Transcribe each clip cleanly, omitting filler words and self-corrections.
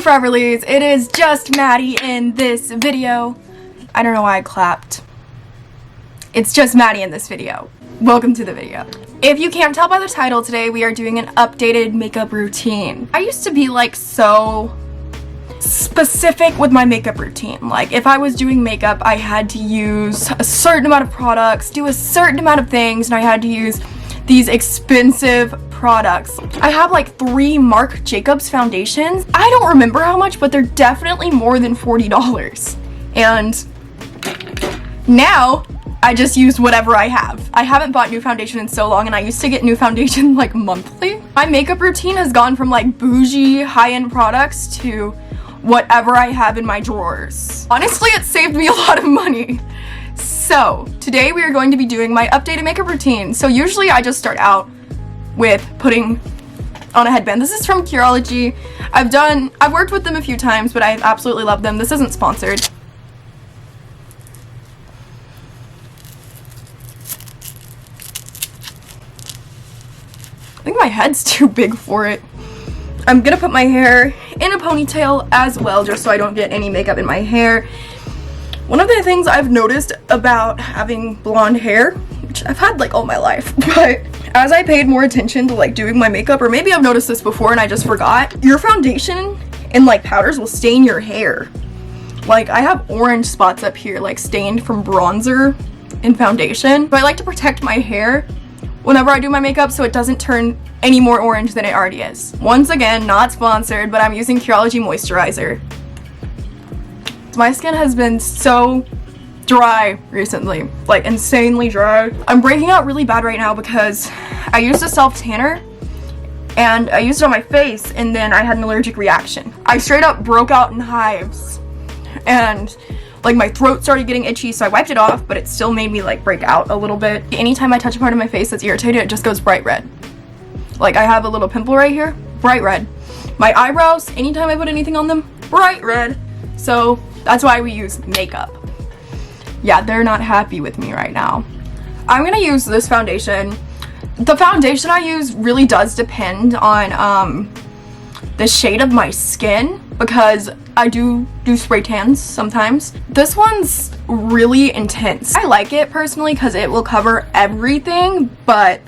Foreverlies, it is just Maddie in this video. I don't know why I clapped. It's just Maddie in this video. Welcome to the video. If you can't tell by the title, today we are doing an updated makeup routine. I used to be like so specific with my makeup routine. Like if I was doing makeup, I had to use a certain amount of products, do a certain amount of things, and I had to use these expensive products. I have like 3 Marc Jacobs foundations. I don't remember how much, but they're definitely more than $40. And now I just use whatever I have. I haven't bought new foundation in so long, and I used to get new foundation like monthly. My makeup routine has gone from like bougie high-end products to whatever I have in my drawers. Honestly, it saved me a lot of money. So today we are going to be doing my updated makeup routine. So usually I just start out with putting on a headband. This is from Curology. I've worked with them a few times, but I absolutely love them. This isn't sponsored. I think my head's too big for it. I'm gonna put my hair in a ponytail as well, just so I don't get any makeup in my hair. One of the things I've noticed about having blonde hair, which I've had like all my life, but as I paid more attention to like doing my makeup, or maybe I've noticed this before and I just forgot, your foundation and like powders will stain your hair. Like I have orange spots up here, like stained from bronzer and foundation. So I like to protect my hair whenever I do my makeup so it doesn't turn any more orange than it already is. Once again, not sponsored, but I'm using Curology moisturizer. My skin has been so dry recently, like insanely dry. I'm breaking out really bad right now because I used a self tanner and I used it on my face, and then I had an allergic reaction. I straight up broke out in hives and like my throat started getting itchy, so I wiped it off, but it still made me like break out a little bit. Anytime I touch a part of my face that's irritated, it just goes bright red. Like I have a little pimple right here, bright red. My eyebrows, anytime I put anything on them, bright red. So that's why we use makeup. Yeah, they're not happy with me right now. I'm gonna use this foundation. The foundation I use really does depend on the shade of my skin, because I do spray tans sometimes. This one's really intense. I like it personally because it will cover everything, but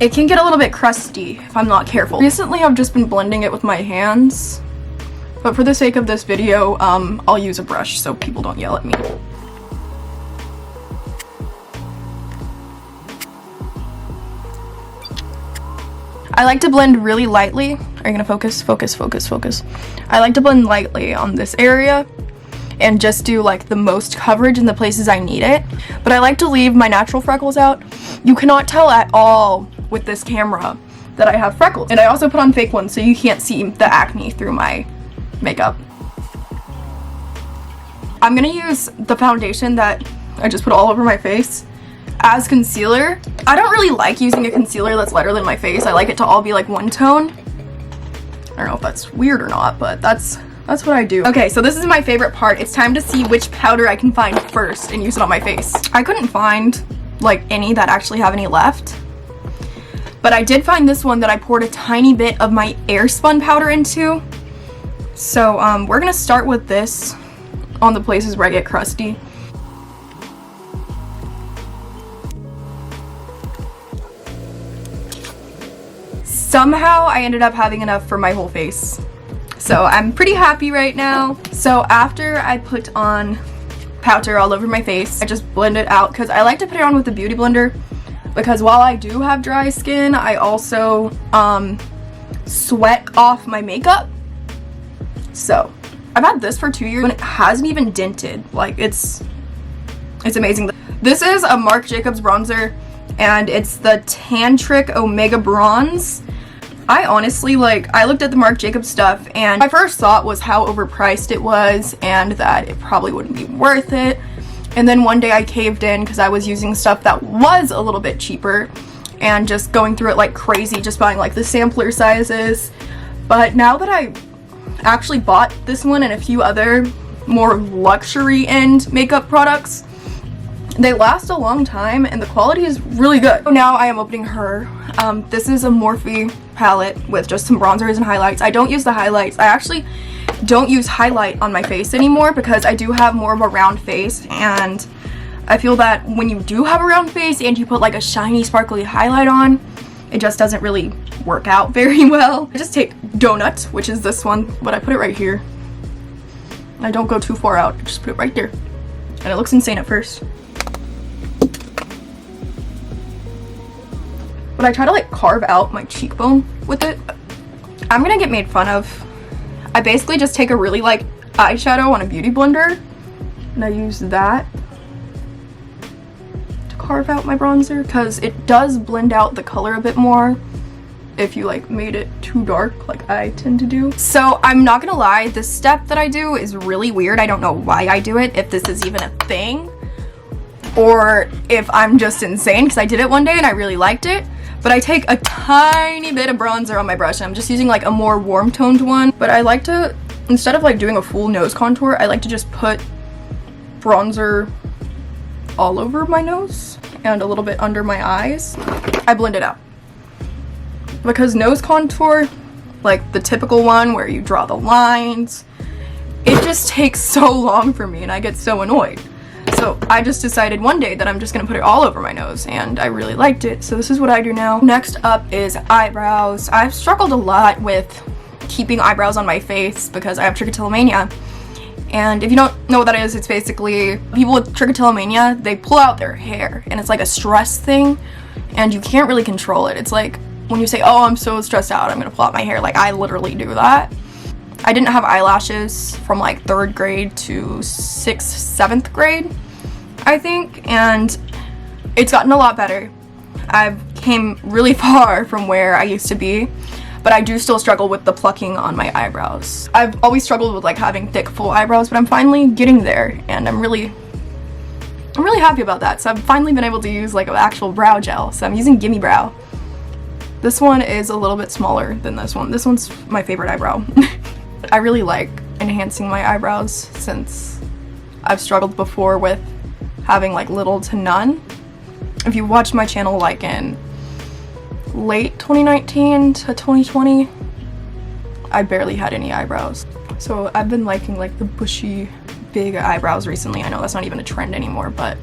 it can get a little bit crusty if I'm not careful. Recently I've just been blending it with my hands, but for the sake of this video, I'll use a brush so people don't yell at me. I like to blend really lightly. Are you gonna focus? Focus, focus, focus. I like to blend lightly on this area and just do like the most coverage in the places I need it. But I like to leave my natural freckles out. You cannot tell at all with this camera that I have freckles. And I also put on fake ones so you can't see the acne through my makeup. I'm gonna use the foundation that I just put all over my face as concealer. I don't really like using a concealer that's lighter than my face. I like it to all be like one tone. I don't know if that's weird or not, but that's what I do. Okay, so this is my favorite part. It's time to see which powder I can find first and use it on my face. I couldn't find like any that actually have any left, but I did find this one that I poured a tiny bit of my Airspun powder into. So we're gonna start with this on the places where I get crusty. Somehow I ended up having enough for my whole face, so I'm pretty happy right now. So after I put on powder all over my face, I just blend it out because I like to put it on with a beauty blender, because while I do have dry skin, I also sweat off my makeup. So I've had this for 2 years and it hasn't even dented. Like it's amazing. This is a Marc Jacobs bronzer and it's the Tantric Omega Bronze. I honestly, like, I looked at the Marc Jacobs stuff and my first thought was how overpriced it was and that it probably wouldn't be worth it. And then one day I caved in because I was using stuff that was a little bit cheaper and just going through it like crazy, just buying like the sampler sizes. But now that I actually bought this one and a few other more luxury end makeup products, they last a long time and the quality is really good. So now I am opening her. This is a Morphe palette with just some bronzers and highlights. I don't use the highlights. I actually don't use highlight on my face anymore because I do have more of a round face, and I feel that when you do have a round face and you put like a shiny sparkly highlight on, it just doesn't really work out very well. I just take Donut, which is this one, but I put it right here. I don't go too far out, I just put it right there. And it looks insane at first. But I try to like carve out my cheekbone with it. I'm gonna get made fun of. I basically just take a really like eyeshadow on a beauty blender and I use that to carve out my bronzer because it does blend out the color a bit more if you like made it too dark like I tend to do. So I'm not gonna lie, this step that I do is really weird. I don't know why I do it, if this is even a thing or if I'm just insane, because I did it one day and I really liked it. But I take a tiny bit of bronzer on my brush. I'm just using like a more warm toned one. But I like to, instead of like doing a full nose contour, I like to just put bronzer all over my nose and a little bit under my eyes. I blend it out. Because nose contour, like the typical one where you draw the lines, it just takes so long for me and I get so annoyed. So I just decided one day that I'm just gonna put it all over my nose, and I really liked it. So this is what I do now. Next up is eyebrows. I've struggled a lot with keeping eyebrows on my face because I have trichotillomania. And if you don't know what that is, it's basically people with trichotillomania, they pull out their hair and it's like a stress thing and you can't really control it. It's like when you say, oh, I'm so stressed out, I'm gonna pull out my hair. Like I literally do that. I didn't have eyelashes from like 3rd grade to 6th, 7th grade, I think, and it's gotten a lot better. I've came really far from where I used to be, but I do still struggle with the plucking on my eyebrows. I've always struggled with like having thick, full eyebrows, but I'm finally getting there, and I'm really happy about that. So I've finally been able to use like an actual brow gel, so I'm using Gimme Brow. This one is a little bit smaller than this one. This one's my favorite eyebrow. I really like enhancing my eyebrows since I've struggled before with having like little to none. If you watched my channel like in late 2019 to 2020, I barely had any eyebrows. So I've been liking like the bushy, big eyebrows recently. I know that's not even a trend anymore, but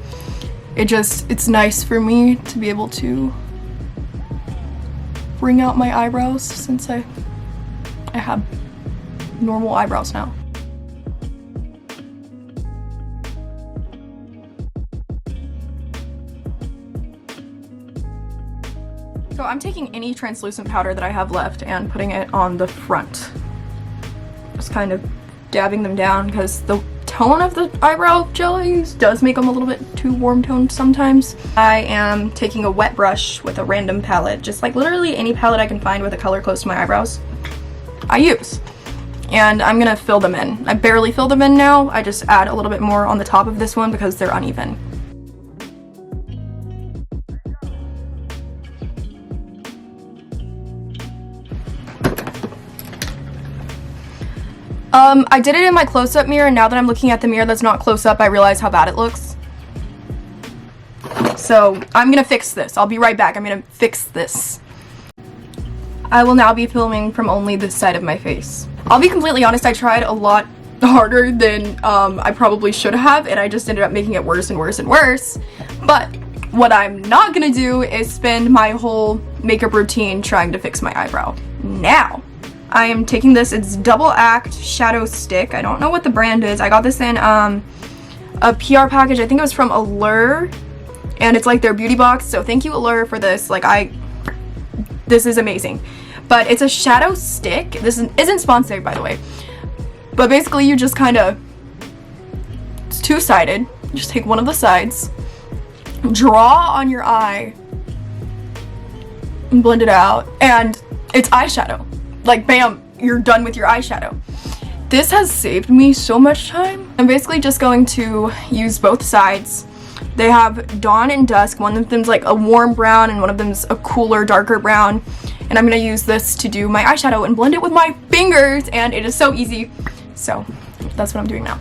it's nice for me to be able to bring out my eyebrows since I have normal eyebrows now. So I'm taking any translucent powder that I have left and putting it on the front. Just kind of dabbing them down because the tone of the eyebrow gel I use does make them a little bit too warm toned sometimes. I am taking a wet brush with a random palette, just like literally any palette I can find with a color close to my eyebrows, I use. And I'm gonna fill them in. I barely fill them in now. I just add a little bit more on the top of this one because they're uneven. I did it in my close-up mirror, and now that I'm looking at the mirror that's not close-up, I realize how bad it looks. So I'm gonna fix this. I'll be right back. I'm gonna fix this. I will now be filming from only this side of my face. I'll be completely honest, I tried a lot harder than I probably should have, and I just ended up making it worse and worse and worse. But what I'm not gonna do is spend my whole makeup routine trying to fix my eyebrow. Now, I am taking this, it's Double Act Shadow Stick. I don't know what the brand is. I got this in a PR package. I think it was from Allure, and it's like their beauty box. So thank you, Allure, for this. This is amazing. But it's a shadow stick. This isn't sponsored, by the way. But basically you just kind of, it's two-sided. You just take one of the sides, draw on your eye, and blend it out. And it's eyeshadow. Like, bam, you're done with your eyeshadow. This has saved me so much time. I'm basically just going to use both sides. They have Dawn and Dusk. One of them's like a warm brown and one of them's a cooler, darker brown. And I'm gonna use this to do my eyeshadow and blend it with my fingers, and it is so easy. So that's what I'm doing now.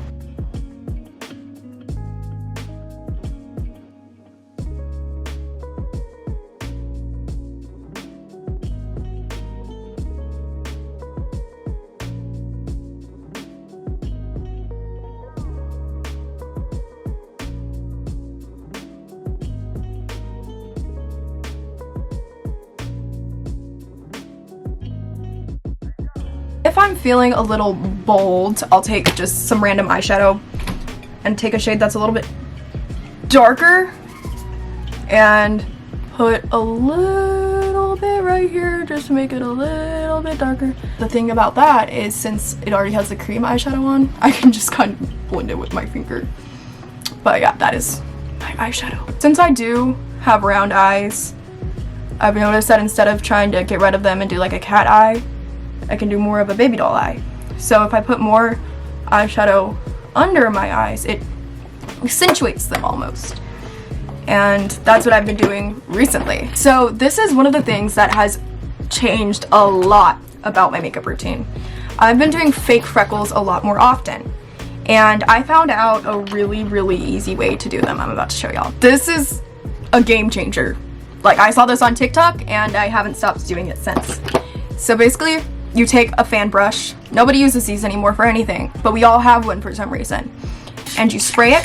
if I'm feeling a little bold, I'll take just some random eyeshadow and take a shade that's a little bit darker and put a little bit right here just to make it a little bit darker. The thing about that is, since it already has the cream eyeshadow on, I can just kind of blend it with my finger. But yeah, that is my eyeshadow. Since I do have round eyes, I've noticed that instead of trying to get rid of them and do like a cat eye, I can do more of a baby doll eye. So if I put more eyeshadow under my eyes, it accentuates them almost. And that's what I've been doing recently. So this is one of the things that has changed a lot about my makeup routine. I've been doing fake freckles a lot more often, and I found out a really easy way to do them. I'm about to show y'all. This is a game changer. Like, I saw this on TikTok and I haven't stopped doing it since. So basically, you take a fan brush. Nobody uses these anymore for anything, but we all have one for some reason. And you spray it.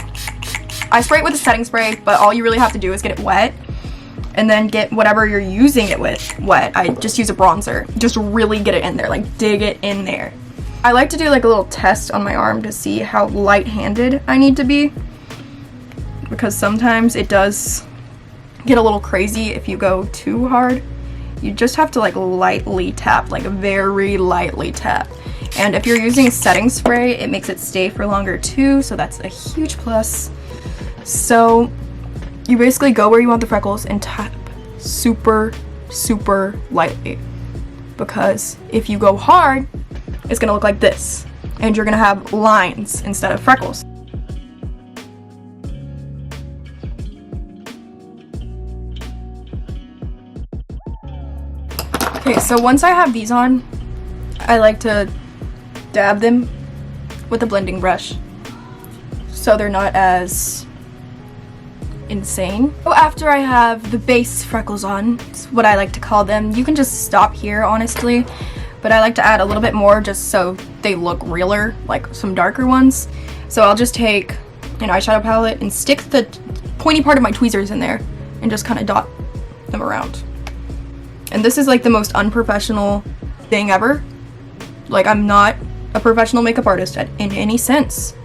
I spray it with a setting spray, but all you really have to do is get it wet and then get whatever you're using it with wet. I just use a bronzer. Just really get it in there, like dig it in there. I like to do like a little test on my arm to see how light-handed I need to be, because sometimes it does get a little crazy if you go too hard. You just have to like lightly tap, like very lightly tap. And if you're using setting spray, it makes it stay for longer too, so that's a huge plus. So you basically go where you want the freckles and tap super lightly, because if you go hard, it's gonna look like this and you're gonna have lines instead of freckles. Okay, so once I have these on, I like to dab them with a blending brush so they're not as insane. So after I have the base freckles on, it's what I like to call them. You can just stop here, honestly, but I like to add a little bit more just so they look realer, like some darker ones. So I'll just take an eyeshadow palette and stick the pointy part of my tweezers in there and just kind of dot them around. And this is like the most unprofessional thing ever. Like, I'm not a professional makeup artist in any sense,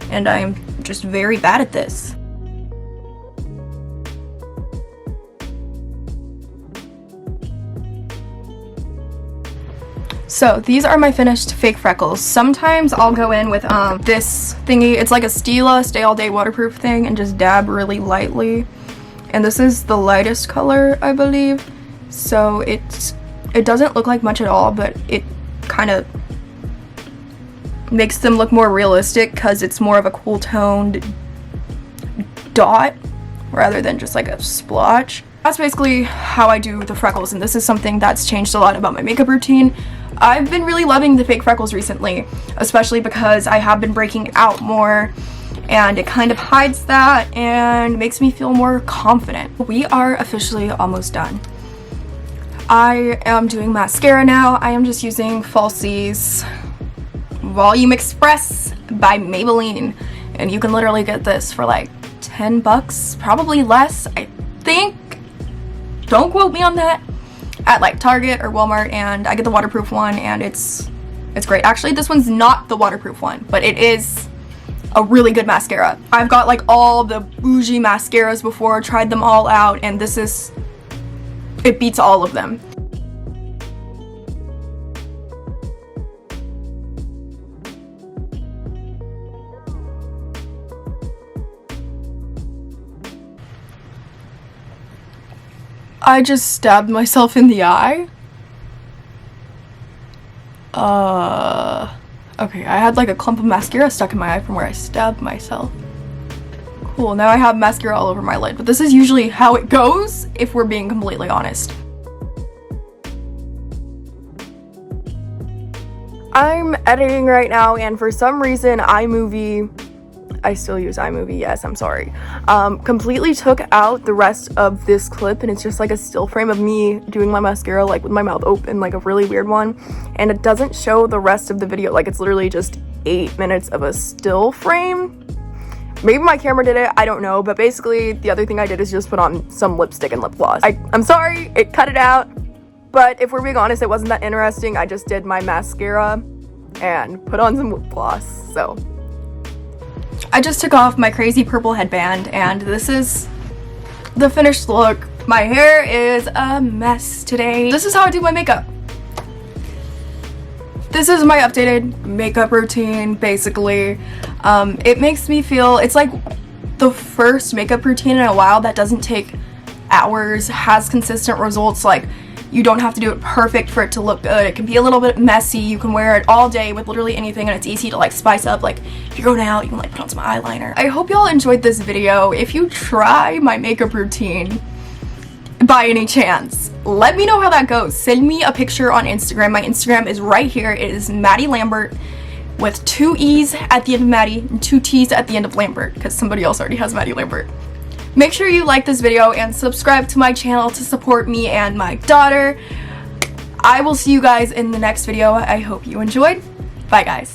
and I'm just very bad at this. So these are my finished fake freckles. Sometimes I'll go in with this thingy. It's like a Stila Stay All Day waterproof thing, and just dab really lightly. And this is the lightest color, I believe. So it doesn't look like much at all, but it kind of makes them look more realistic because it's more of a cool toned dot rather than just like a splotch. That's basically how I do the freckles, and this is something that's changed a lot about my makeup routine. I've been really loving the fake freckles recently, especially because I have been breaking out more, and it kind of hides that and makes me feel more confident. We are officially almost done. I am doing mascara now. I am just using Falsies Volume Express by Maybelline, and you can literally get this for like 10 bucks, probably less, I think. Don't quote me on that. At like Target or Walmart, and I get the waterproof one, and it's great. Actually, this one's not the waterproof one, but it is a really good mascara. I've got like all the bougie mascaras before, tried them all out, and it beats all of them. I just stabbed myself in the eye. Okay, I had like a clump of mascara stuck in my eye from where I stabbed myself. Cool, now I have mascara all over my lid, but this is usually how it goes, if we're being completely honest. I'm editing right now, and for some reason, I still use iMovie, yes, I'm sorry, completely took out the rest of this clip, and it's just like a still frame of me doing my mascara, like with my mouth open, like a really weird one, and it doesn't show the rest of the video. Like, it's literally just 8 minutes of a still frame. Maybe my camera did it, I don't know, but basically the other thing I did is just put on some lipstick and lip gloss. I'm sorry, it cut it out, but if we're being honest, it wasn't that interesting. I just did my mascara and put on some lip gloss. So I just took off my crazy purple headband, and this is the finished look. My hair is a mess today. This is how I do my makeup. This is my updated makeup routine, basically. It makes me feel, it's like the first makeup routine in a while that doesn't take hours, has consistent results. Like, you don't have to do it perfect for it to look good. It can be a little bit messy. You can wear it all day with literally anything, and it's easy to like spice up. Like, if you're going out, you can like put on some eyeliner. I hope y'all enjoyed this video. If you try my makeup routine by any chance, let me know how that goes. Send me a picture on Instagram. My Instagram is right here. It is Maddie Lambert with 2 E's at the end of Maddie and 2 T's at the end of Lambert, because somebody else already has Maddie Lambert. Make sure you like this video and subscribe to my channel to support me and my daughter. I will see you guys in the next video. I hope you enjoyed. Bye, guys.